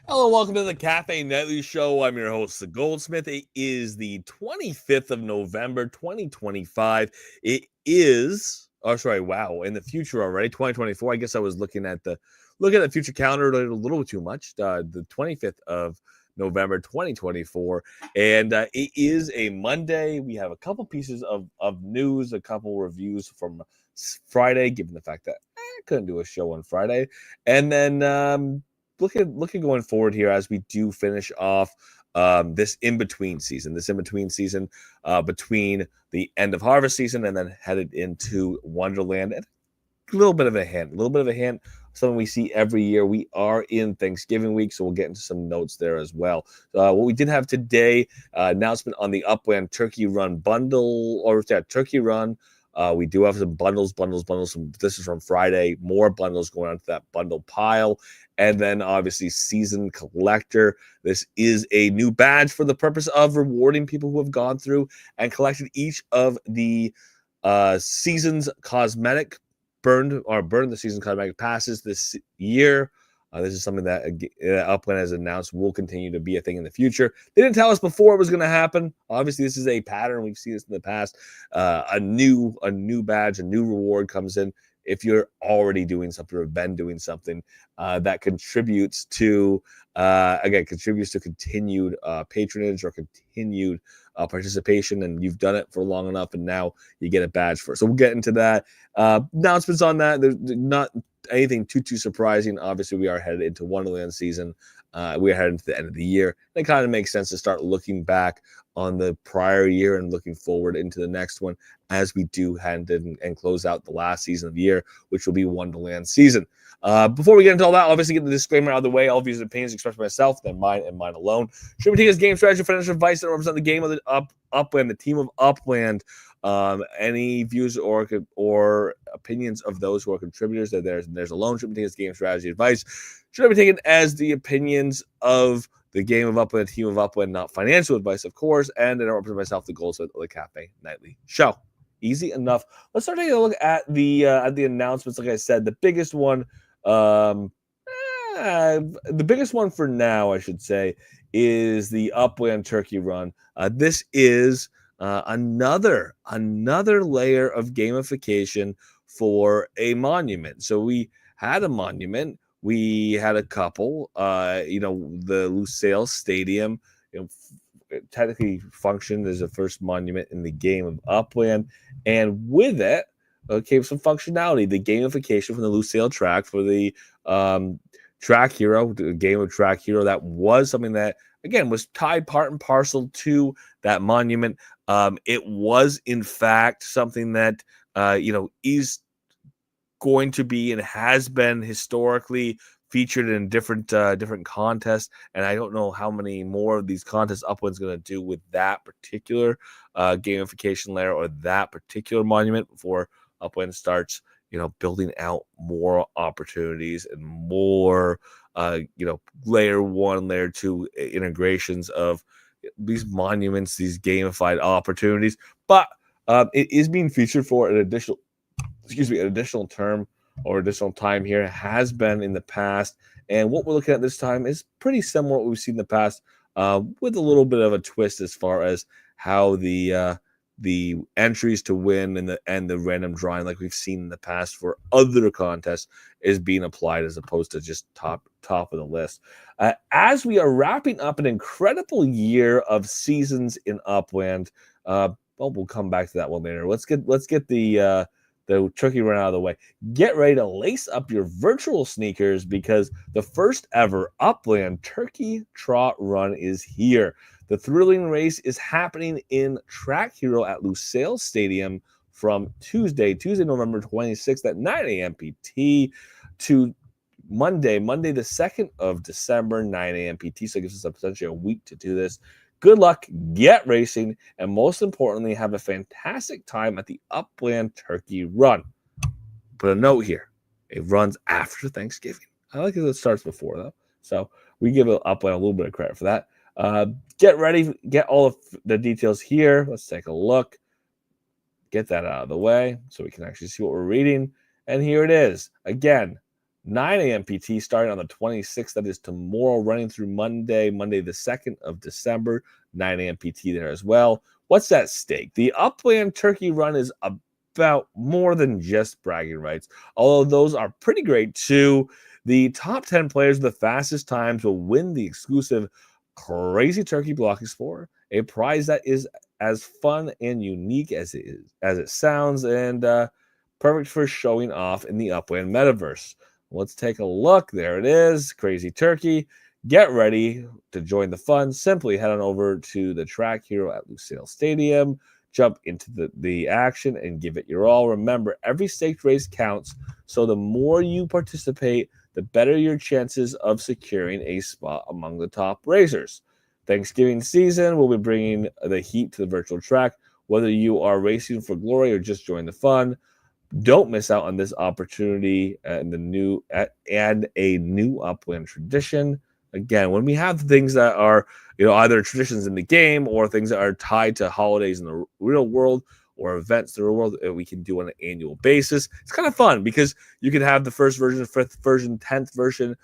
Hello, welcome to the Cafe Nightly Show. I'm your host, The Goldsmith. It is the 25th of November, 2025. It is, oh, sorry, wow, in the future already, 2024. I guess I was looking at the future calendar a little too much. The 25th of November, 2024, and it is a Monday. We have a couple pieces of news, a couple reviews from Friday, given the fact that I couldn't do a show on Friday, and then looking going forward here as we do finish off this in between season, between the end of harvest season and then headed into Wonderland. And a little bit of a hint, something we see every year. We are in Thanksgiving week, so we'll get into some notes there as well. What we did have today, announcement on the Upland Turkey Run bundle, or that Turkey Run. We do have some bundles. This is from Friday. More bundles going onto that bundle pile. And then obviously Season Collector. This is a new badge for the purpose of rewarding people who have gone through and collected each of the season's cosmetic burn the season cosmetic passes this year. This is something that Upland has announced will continue to be a thing in the future. They didn't tell us before it was going to happen. Obviously, this is a pattern. We've seen this in the past. A new badge, a new reward comes in if you're already doing something or have been doing something that contributes to continued patronage or continued participation, and you've done it for long enough, and now you get a badge for it. So we'll get into that. Announcements on that. There's not anything too surprising. Obviously, we are headed into Wonderland season. We're headed into the end of the year. And it kind of makes sense to start looking back on the prior year and looking forward into the next one as we do hand in and close out the last season of the year, which will be Wonderland season. Before we get into all that, obviously get the disclaimer out of the way. All views and opinions expressed by myself, then mine and mine alone. Should we take as game strategy, financial advice that represent the game of the Upland, the team of Upland. Any views or opinions of those who are contributors that there's a loan should be taken as game strategy advice. Should be taken as the opinions of the game of Upland, team of Upland, not financial advice, of course. And I don't represent myself, the Goldsmith of the Cafe Nightly Show. Easy enough. Let's start taking a look at the announcements. Like I said, the biggest one, the biggest one for now, I should say, is the Upland Turkey Run. This is another layer of gamification for a monument. So we had a monument. We had a couple. The Lucille Stadium, technically functioned as the first monument in the game of Upland, and with it came some functionality. The gamification from the Lucille track for the Track Hero, the game of Track Hero. That was something that, again, was tied part and parcel to that monument. It was, in fact, something that is going to be and has been historically featured in different contests, and I don't know how many more of these contests Upland's going to do with that particular gamification layer or that particular monument before Upland starts building out more opportunities and more layer 1, layer 2 integrations of these monuments, these gamified opportunities. But it is being featured for an additional term or additional time here. It has been in the past, and what we're looking at this time is pretty similar to what we've seen in the past, with a little bit of a twist as far as how the entries to win and the random drawing, like we've seen in the past for other contests, is being applied as opposed to just top of the list. As we are wrapping up an incredible year of seasons in Upland, we'll come back to that one later. Let's get the turkey run out of the way. Get ready to lace up your virtual sneakers because the first ever Upland Turkey Trot Run is here. The thrilling race is happening in Track Hero at Lucille Stadium from Tuesday, November 26th at 9 a.m. PT to Monday the 2nd of December, 9 a.m. PT. So it gives us essentially a week to do this. Good luck, get racing, and most importantly, have a fantastic time at the Upland Turkey Run. Put a note here. It runs after Thanksgiving. I like it starts before, though. So we give Upland a little bit of credit for that. Get ready. Get all of the details here. Let's take a look. Get that out of the way so we can actually see what we're reading. And here it is. Again, 9 a.m. PT starting on the 26th. That is tomorrow, running through Monday the 2nd of December. 9 a.m. PT there as well. What's at stake? The Upland Turkey Run is about more than just bragging rights, although those are pretty great too. The top 10 players with the fastest times will win the exclusive Crazy Turkey Block Explorer, a prize that is as fun and unique as it sounds, and perfect for showing off in the Upland metaverse. Let's take a look. There it is, Crazy Turkey. Get ready to join the fun. Simply head on over to the track hero at Lucille Stadium, jump into the action, and give it your all. Remember, every staked race counts, so the more you participate, the better your chances of securing a spot among the top racers. Thanksgiving season, we'll be bringing the heat to the virtual track. Whether you are racing for glory or just join the fun, don't miss out on this opportunity and a new Upland tradition. Again, when we have things that are, either traditions in the game or things that are tied to holidays in the real world or events in the real world that we can do on an annual basis, it's kind of fun because you can have the first version, fifth version, 10th version,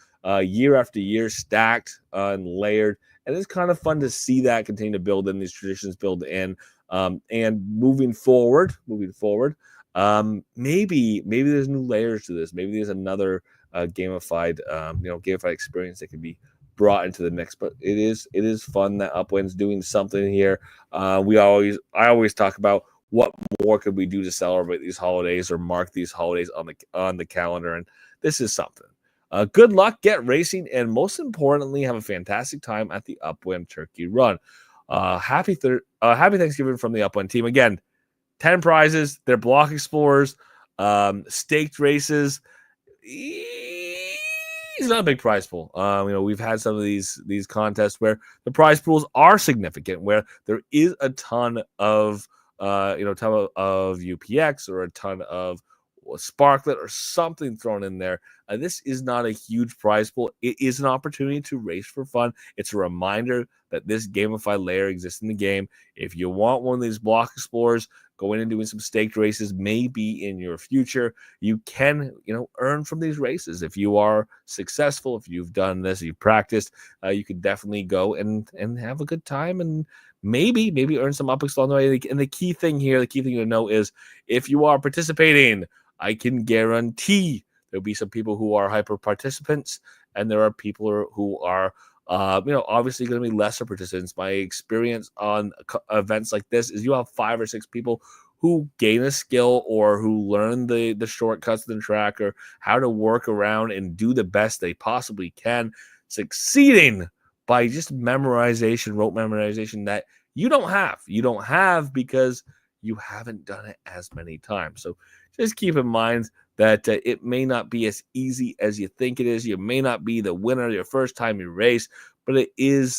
year after year, stacked and layered. And it's kind of fun to see that continue to build in, these traditions build in. And moving forward, maybe there's new layers to this. Maybe there's another gamified experience that could be brought into the mix. But it is fun that Upland's doing something here. I always talk about what more could we do to celebrate these holidays or mark these holidays on the calendar, and this is something. Good luck, get racing, and most importantly, have a fantastic time at the Upland Turkey Run. Happy Thanksgiving from the Upland team. Again, 10 prizes. They're block explorers, staked races. It's not a big prize pool. We've had some of these contests where the prize pools are significant, where there is a ton of UPX or a ton of Sparklet or something thrown in there. This is not a huge prize pool. It is an opportunity to race for fun. It's a reminder that this gamified layer exists in the game. If you want one of these block explorers, going and doing some staked races may be in your future. You can, earn from these races. If you are successful, if you've done this, you've practiced, you can definitely go and have a good time and maybe earn some UPX along the way. And the key thing to know is if you are participating, I can guarantee there'll be some people who are hyper participants, and there are people who are obviously going to be lesser participants. My experience on events like this is you have 5 or 6 people who gain a skill or who learn the shortcuts of the track or how to work around and do the best they possibly can, succeeding by just rote memorization that you don't have because you haven't done it as many times. So just keep in mind that it may not be as easy as you think it is. You may not be the winner your first time you race, but it is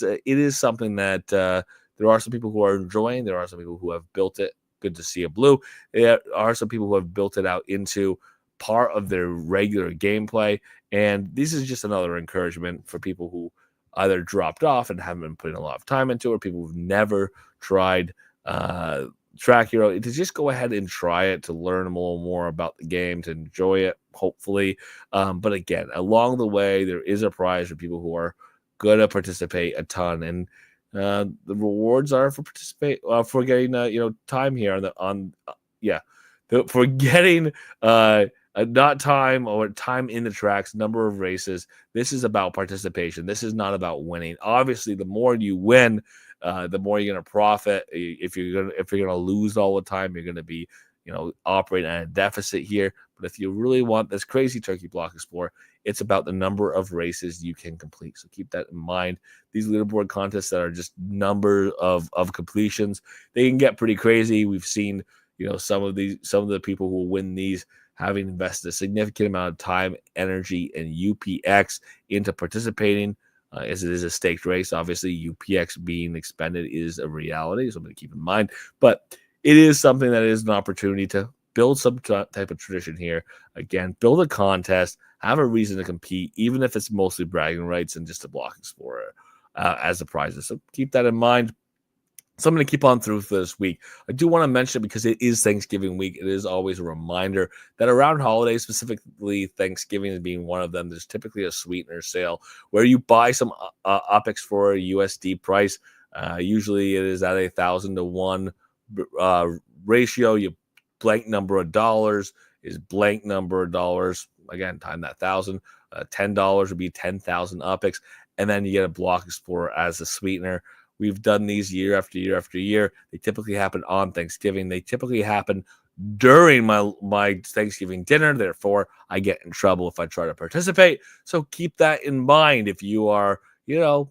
something that there are some people who are enjoying. There are some people who have built it. Good to see a blue. There are some people who have built it out into part of their regular gameplay. And this is just another encouragement for people who either dropped off and haven't been putting a lot of time into it, or people who've never tried Track Hero, to just go ahead and try it, to learn a little more about the game, to enjoy it, hopefully. But again, along the way, there is a prize for people who are going to participate a ton, and the rewards are for for getting time here for getting not time or time in the tracks, number of races. This is about participation. This is not about winning. Obviously, the more you win, the more you're going to profit. If you're going to lose all the time, you're going to be operating at a deficit here. But if you really want this Crazy Turkey Block Explorer, it's about the number of races you can complete. So keep that in mind. These leaderboard contests that are just number of completions, they can get pretty crazy. We've seen some of the people who win these having invested a significant amount of time, energy, and UPX into participating. As it is a staked race, obviously UPX being expended is a reality, something to keep in mind. But it is something that is an opportunity to build some type of tradition here. Again, build a contest, have a reason to compete, even if it's mostly bragging rights and just a block explorer as the prizes. So keep that in mind. So I'm going to keep on through for this week. I do want to mention it because it is Thanksgiving week. It is always a reminder that around holidays, specifically Thanksgiving is being one of them, there's typically a sweetener sale where you buy some OPIX for a USD price. Usually it is at 1,000 to 1 ratio. You blank number of dollars is blank number of dollars. Again, time that 1,000. $10 would be 10,000 OPIX. And then you get a Block Explorer as a sweetener. We've done these year after year after year. They typically happen on Thanksgiving. They typically happen during my Thanksgiving dinner. Therefore, I get in trouble if I try to participate. So keep that in mind. If you are,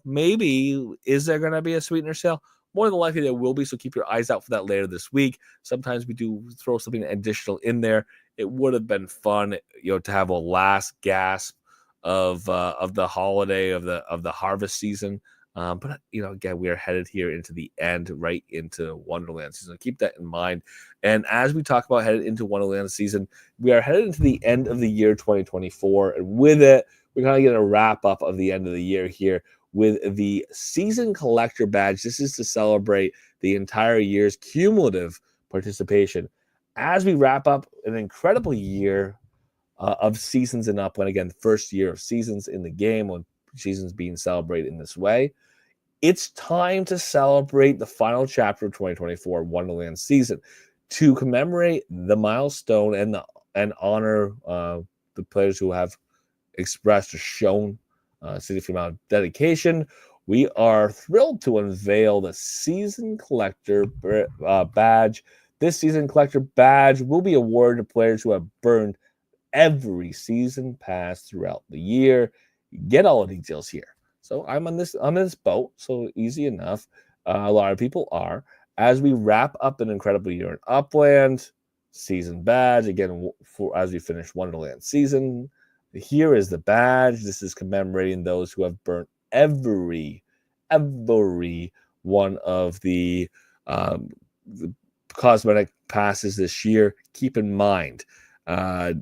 maybe is there going to be a sweetener sale? More than likely there will be. So keep your eyes out for that later this week. Sometimes we do throw something additional in there. It would have been fun, to have a last gasp of the holiday of the harvest season. But again, we are headed here into the end, right into Wonderland season. So keep that in mind. And as we talk about headed into Wonderland season, we are headed into the end of the year 2024. And with it, we're going to get a wrap up of the end of the year here with the Season Collector Badge. This is to celebrate the entire year's cumulative participation. As we wrap up an incredible year of seasons in Upland, again, the first year of seasons in the game, when seasons being celebrated in this way, it's time to celebrate the final chapter of 2024 Wonderland season to commemorate the milestone and honor the players who have expressed or shown a significant amount of dedication. We are thrilled to unveil the Season Collector Badge. This Season Collector Badge will be awarded to players who have burned every season pass throughout the year. Get all the details here. So I'm in this boat, so easy enough. A lot of people are. As we wrap up an incredible year in Upland, season badge, again, as we finish Wonderland season, here is the badge. This is commemorating those who have burnt every one of the cosmetic passes this year. Keep in mind, I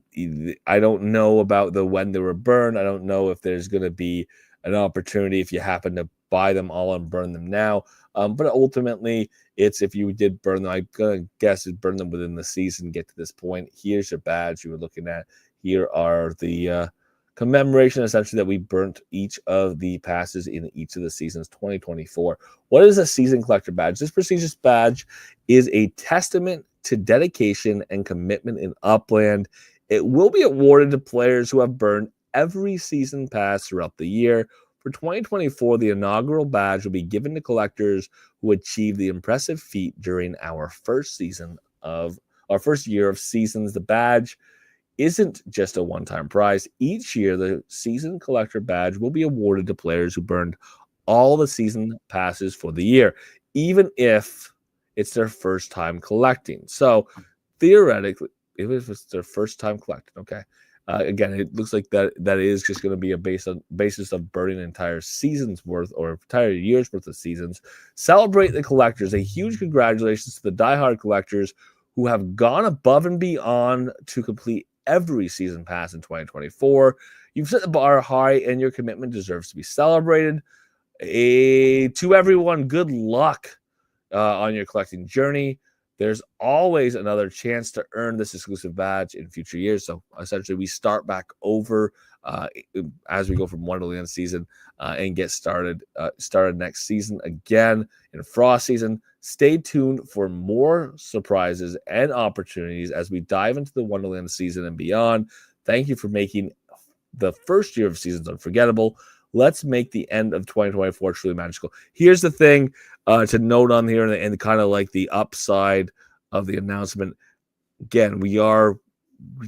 don't know about when they were burned. I don't know if there's going to be an opportunity if you happen to buy them all and burn them now. But ultimately, it's if you did burn them, I'm going to guess it burn them within the season, get to this point. Here's your badge you were looking at. Here are the commemoration, essentially, that we burnt each of the passes in each of the seasons 2024. What is a Season Collector Badge? This prestigious badge is a testament to dedication and commitment in Upland. It will be awarded to players who have burned every season pass throughout the year. For 2024, the inaugural badge will be given to collectors who achieve the impressive feat during our first year of seasons. The badge isn't just a one-time prize. Each year, the Season Collector Badge will be awarded to players who burned all the season passes for the year, even if it's their first time collecting. So theoretically, if it's their first time collecting, okay. Again, it looks like that is just going to be a basis of burning an entire season's worth or entire year's worth of seasons. Celebrate the collectors. A huge congratulations to the diehard collectors who have gone above and beyond to complete every season pass in 2024. You've set the bar high and your commitment deserves to be celebrated. To everyone, good luck on your collecting journey. There's always another chance to earn this exclusive badge in future years. So essentially, we start back over as we go from Wonderland season and get started next season again in Frost season. Stay tuned for more surprises and opportunities as we dive into the Wonderland season and beyond. Thank you for making the first year of seasons unforgettable. Let's make the end of 2024 truly magical. Here's the thing to note on here and kind of like the upside of the announcement. Again, we are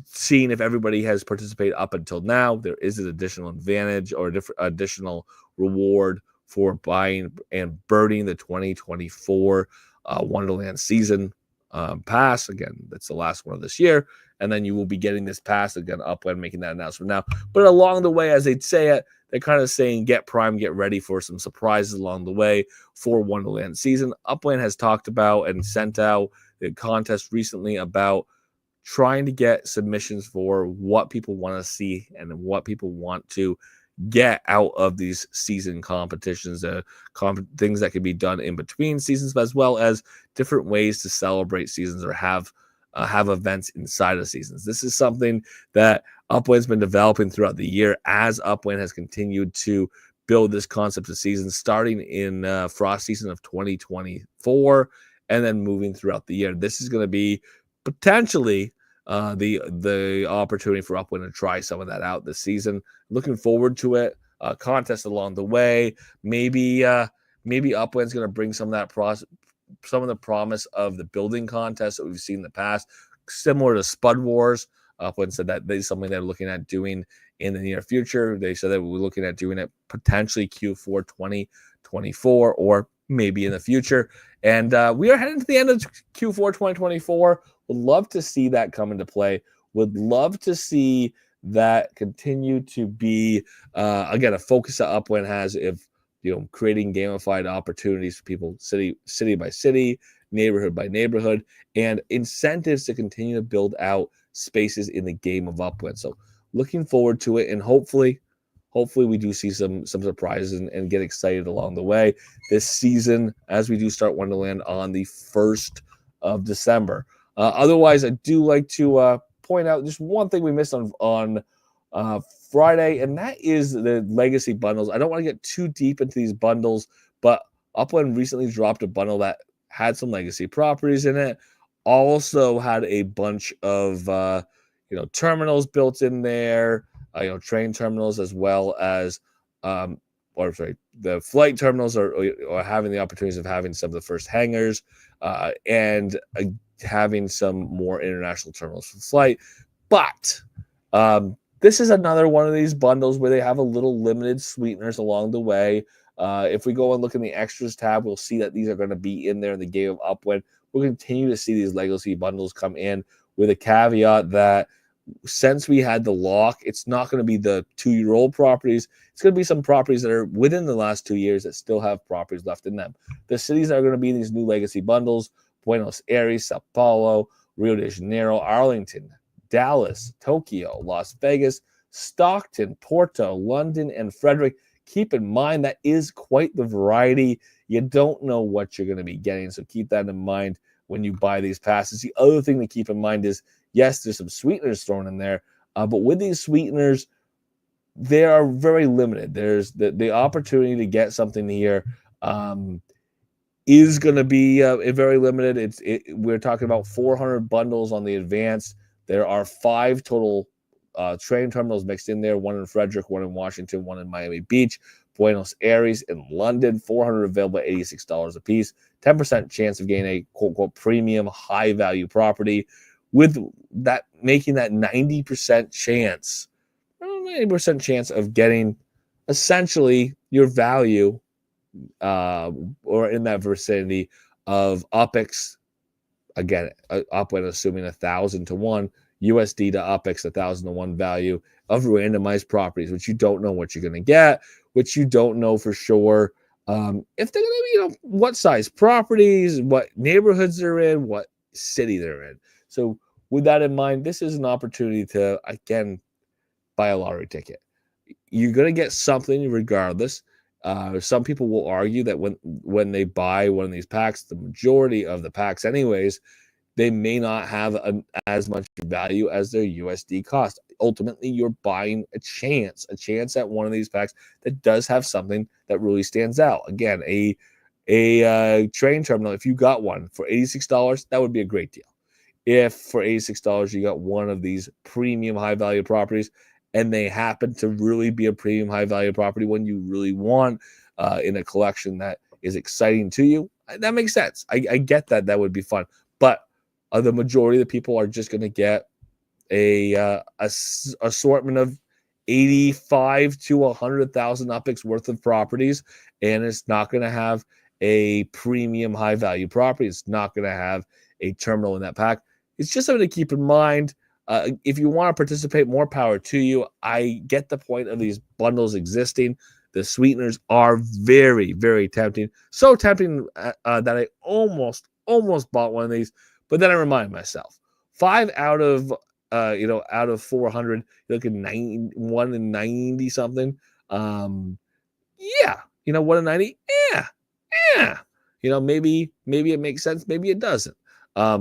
seeing if everybody has participated up until now. There is an additional advantage or additional reward for buying and burning the 2024 Wonderland season pass. Again, that's the last one of this year. And then you will be getting this pass again, Upland making that announcement now. But along the way, as they'd say it, they're kind of saying get prime, get ready for some surprises along the way for Wonderland season. Upland has talked about and sent out the contest recently about trying to get submissions for what people want to see and what people want to get out of these season competitions, things that can be done in between seasons, as well as different ways to celebrate seasons or have events inside of seasons. This is something that Upland's been developing throughout the year as Upland has continued to build this concept of seasons, starting in frost season of 2024 and then moving throughout the year. This is going to be potentially the opportunity for Upland to try some of that out this season. Looking forward to it. Contests along the way. Maybe Upland's going to bring some of that some of the promise of the building contest that we've seen in the past, similar to Spud Wars. Upland said that this is something they're looking at doing in the near future. They said that we're looking at doing it potentially Q4 2024 or maybe in the future. And we are heading to the end of Q4 2024. Would love to see that come into play. Would love to see that continue to be, again, a focus that Upland has if, creating gamified opportunities for people city by city, neighborhood by neighborhood, and incentives to continue to build out spaces in the game of Upland. So looking forward to it, and hopefully we do see some surprises and get excited along the way this season as we do start Wonderland on the 1st of December. Otherwise, I do like to point out just one thing we missed on Friday, and that is the legacy bundles. I don't want to get too deep into these bundles, but Upland recently dropped a bundle that had some legacy properties in it. Also had a bunch of terminals built in there, train terminals, as well as the flight terminals are having the opportunities of having some of the first hangars and having some more international terminals for flight. But this is another one of these bundles where they have a little limited sweeteners along the way. If we go and look in the extras tab, we'll see that these are going to be in there in the game of Upland. We'll continue to see these legacy bundles come in with a caveat that since we had the lock, it's not going to be the 2-year-old properties. It's going to be some properties that are within the last 2 years that still have properties left in them. The cities that are going to be in these new legacy bundles: Buenos Aires, Sao Paulo, Rio de Janeiro, Arlington, Dallas, Tokyo, Las Vegas, Stockton, Porto, London, and Frederick. Keep in mind that is quite the variety. You don't know what you're going to be getting, so keep that in mind when you buy these passes. The other thing to keep in mind is, yes, there's some sweeteners thrown in there, but with these sweeteners, they are very limited. There's the opportunity to get something here is going to be very limited. We're talking about 400 bundles on the advanced. There are 5 total train terminals mixed in there, 1 in Frederick, 1 in Washington, 1 in Miami Beach, Buenos Aires, and London. 400 available at $86 a piece. 10% chance of getting a quote-unquote premium high-value property, with that making that 90% chance of getting essentially your value or in that vicinity of UPX. Again, Upland assuming 1,000 to 1 USD to UPX, 1,000 to 1 value of randomized properties, which you don't know what you're going to get, which you don't know for sure if they're going to be, what size properties, what neighborhoods they're in, what city they're in. So with that in mind, this is an opportunity to, again, buy a lottery ticket. You're going to get something regardless. Some people will argue that when they buy one of these packs, the majority of the packs anyways, they may not have as much value as their USD cost. Ultimately, you're buying a chance at one of these packs that does have something that really stands out. Again, a train terminal, if you got one for $86, that would be a great deal. If for $86 you got one of these premium high value properties, and they happen to really be a premium high value property, one you really want in a collection that is exciting to you, that makes sense. I get that. That would be fun. But the majority of the people are just going to get a assortment of 85 to 100,000 UPX worth of properties, and it's not going to have a premium high value property. It's not going to have a terminal in that pack. It's just something to keep in mind. If you want to participate, more power to you. I get the point of these bundles existing. The sweeteners are very, very tempting. So tempting that I almost bought one of these, but then I remind myself, 5 out of 400, you're looking 1 in 90 something. Yeah, 1 in 90. Yeah, yeah. Maybe it makes sense, maybe it doesn't.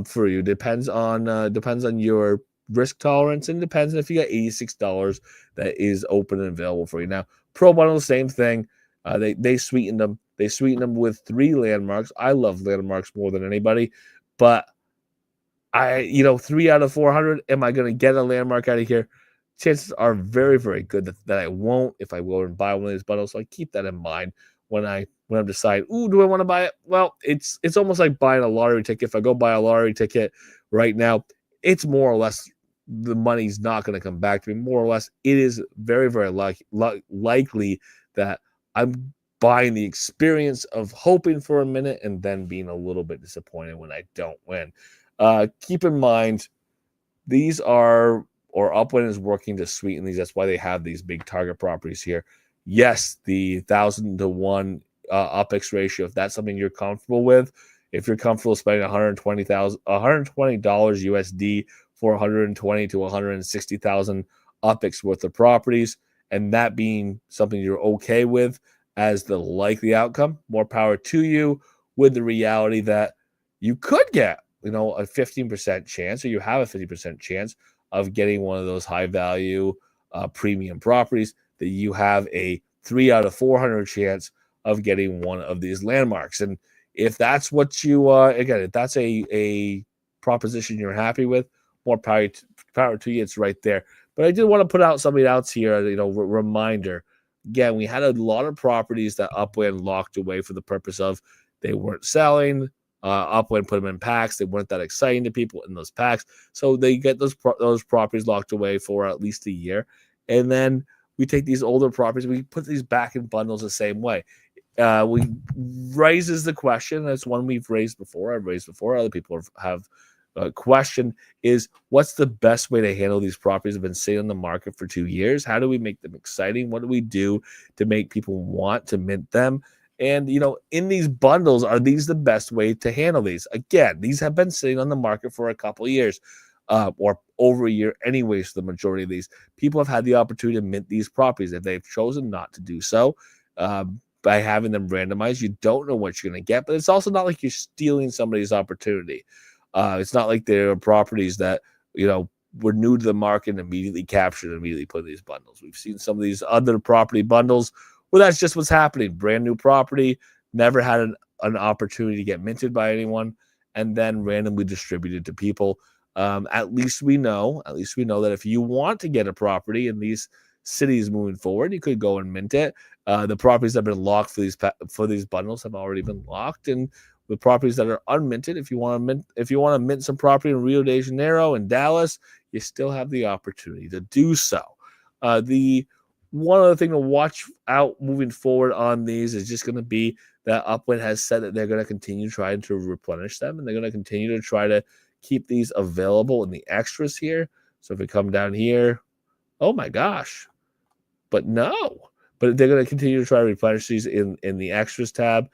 For you, depends on your risk tolerance, and depends on if you got $86 that is open and available for you. Now, Pro Bundle, same thing. They sweetened them. They sweetened them with 3 landmarks. I love landmarks more than anybody, but 3 out of 400. Am I going to get a landmark out of here? Chances are very, very good that I won't if I go and buy one of these bundles. So I keep that in mind when I'm deciding, ooh, do I want to buy it? Well, it's almost like buying a lottery ticket. If I go buy a lottery ticket right now, it's more or less the money's not going to come back to me. More or less, it is very, very likely that I'm buying the experience of hoping for a minute and then being a little bit disappointed when I don't win. Keep in mind, these are, or Upland is working to sweeten these. That's why they have these big target properties here. Yes, the 1,000-to-1 UPX ratio, if that's something you're comfortable with, if you're comfortable spending $120 USD for 120 to 160,000 UPX worth of properties, and that being something you're okay with as the likely outcome, more power to you, with the reality that you could get a 15% chance, or you have a 50% chance of getting one of those high value premium properties, that you have a 3 out of 400 chance of getting one of these landmarks. And if that's what you, again, if that's a proposition you're happy with, more power to you. It's right there. But I did want to put out something else here, reminder. Again, we had a lot of properties that Upland locked away for the purpose of they weren't selling. Upland put them in packs. They weren't that exciting to people in those packs, so they get those properties locked away for at least a year, and then we take these older properties, we put these back in bundles the same way. We raises the question. That's one we've raised before. I've raised before. Other people have questioned, is what's the best way to handle these properties that have been sitting on the market for 2 years? How do we make them exciting? What do we do to make people want to mint them? And, in these bundles, are these the best way to handle these? Again, these have been sitting on the market for a couple of years, or over a year anyways. The majority of these people have had the opportunity to mint these properties. If they've chosen not to do so, by having them randomized, you don't know what you're going to get. But it's also not like you're stealing somebody's opportunity. It's not like there are properties that, were new to the market and immediately captured and immediately put in these bundles. We've seen some of these other property bundles where that's just what's happening. Brand new property, never had an opportunity to get minted by anyone, and then randomly distributed to people. At least we know that if you want to get a property in these cities moving forward, you could go and mint it. The properties that have been locked for these bundles have already been locked, and the properties that are unminted, if you want to mint some property in Rio de Janeiro and Dallas, you still have the opportunity to do so. The one other thing to watch out moving forward on these is just going to be that Upland has said that they're going to continue trying to replenish them, and they're going to continue to try to keep these available in the extras here. So if we come down here, oh my gosh, but no. But they're going to continue to try to replenish these in the extras tab.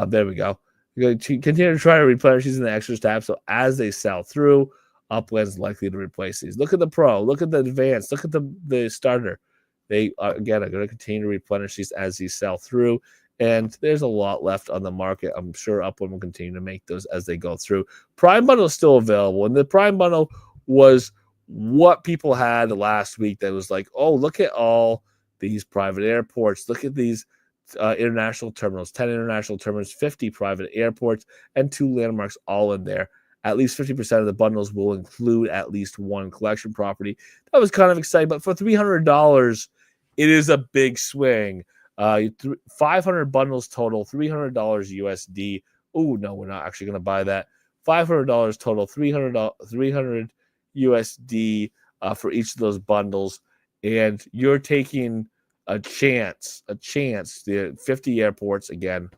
There we go. You're going to continue to try to replenish these in the extras tab. So as they sell through, Upland's likely to replace these. Look at the Pro. Look at the Advanced. Look at the Starter. They, again, are going to continue to replenish these as these sell through. And there's a lot left on the market. I'm sure Upland will continue to make those as they go through. Prime Bundle is still available. And the Prime Bundle was what people had last week that was like, oh, look at all these private airports. Look at these international terminals, 10 international terminals, 50 private airports, and 2 landmarks all in there. At least 50% of the bundles will include at least one collection property. That was kind of exciting, but for $300, it is a big swing. 500 bundles total, $300 USD. Oh, no, we're not actually going to buy that. $500 total, $300 USD for each of those bundles. And you're taking a chance. The 50 airports, again,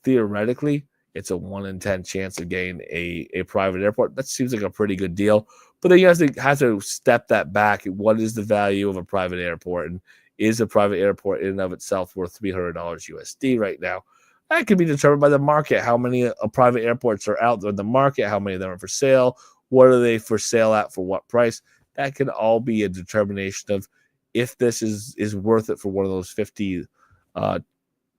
theoretically, it's a 1 in 10 chance of getting a private airport. That seems like a pretty good deal. But then you have to step that back. What is the value of a private airport? And is a private airport in and of itself worth $300 USD right now? That can be determined by the market. How many private airports are out there in the market? How many of them are for sale? What are they for sale at? For what price? That can all be a determination of, if this is worth it for one of those 50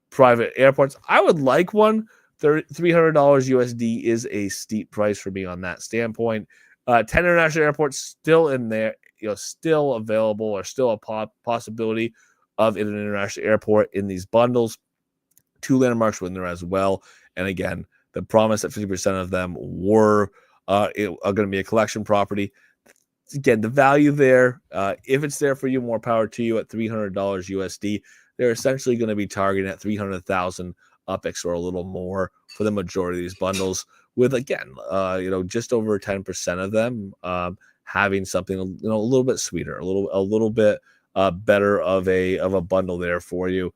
private airports. I would like one. $300 USD is a steep price for me on that standpoint. 10 international airports still in there, still available, or still a possibility of in an international airport in these bundles. 2 landmarks were in there as well. And again, the promise that 50% of them were are going to be a collection property. Again, the value there, if it's there for you, more power to you at $300 USD. They're essentially going to be targeting at 300,000 UPIX or a little more for the majority of these bundles, with again, just over 10% of them having something a little bit sweeter, a little bit better of a bundle there for you.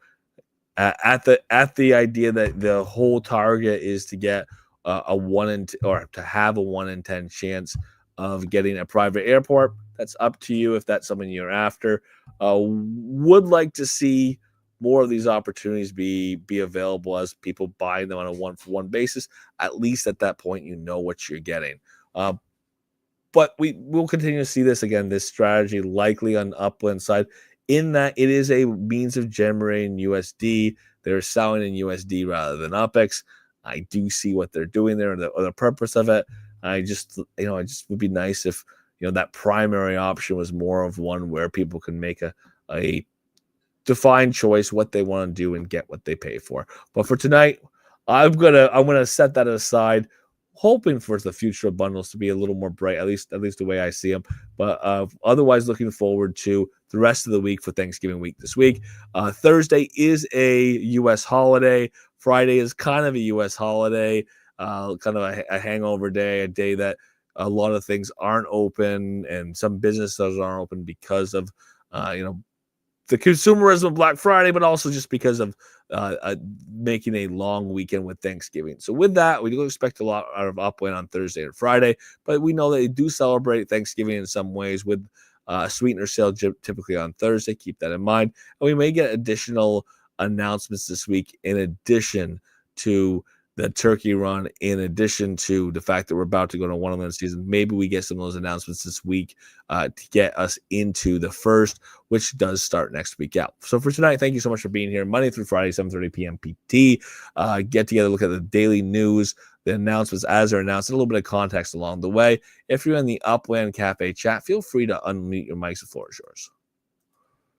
At the idea that the whole target is to get a 1 in or to have a 1 in 10 chance of getting a private airport. That's up to you if that's something you're after. Would like to see more of these opportunities be available as people buy them on a 1-for-1 basis. At least at that point, you know what you're getting. But we'll continue to see this strategy likely on the Upland side, in that it is a means of generating USD. They're selling in USD rather than UPIX. I do see what they're doing there, or the purpose of it. I just would be nice if that primary option was more of one where people can make a defined choice what they want to do and get what they pay for. But for tonight, I'm gonna set that aside, hoping for the future of bundles to be a little more bright, at least the way I see them. But otherwise, looking forward to the rest of the week for Thanksgiving week this week. Thursday is a U.S. holiday. Friday is kind of a U.S. holiday, kind of a hangover day, a day that a lot of things aren't open and some businesses aren't open because of the consumerism of Black Friday, but also just because of making a long weekend with Thanksgiving. So with that, we do expect a lot out of Upland on Thursday and Friday, but we know that they do celebrate Thanksgiving in some ways with sweetener sale typically on Thursday. Keep that in mind. And we may get additional announcements this week in addition to the turkey run, in addition to the fact that we're about to go to Wonderland season. Maybe we get some of those announcements this week to get us into the first, which does start next week out. So for tonight, thank you so much for being here. Monday through Friday, 7:30 p.m. PT. Get together, look at the daily news, the announcements as they're announced, and a little bit of context along the way. If you're in the Upland Cafe chat, feel free to unmute your mics. The floor is yours.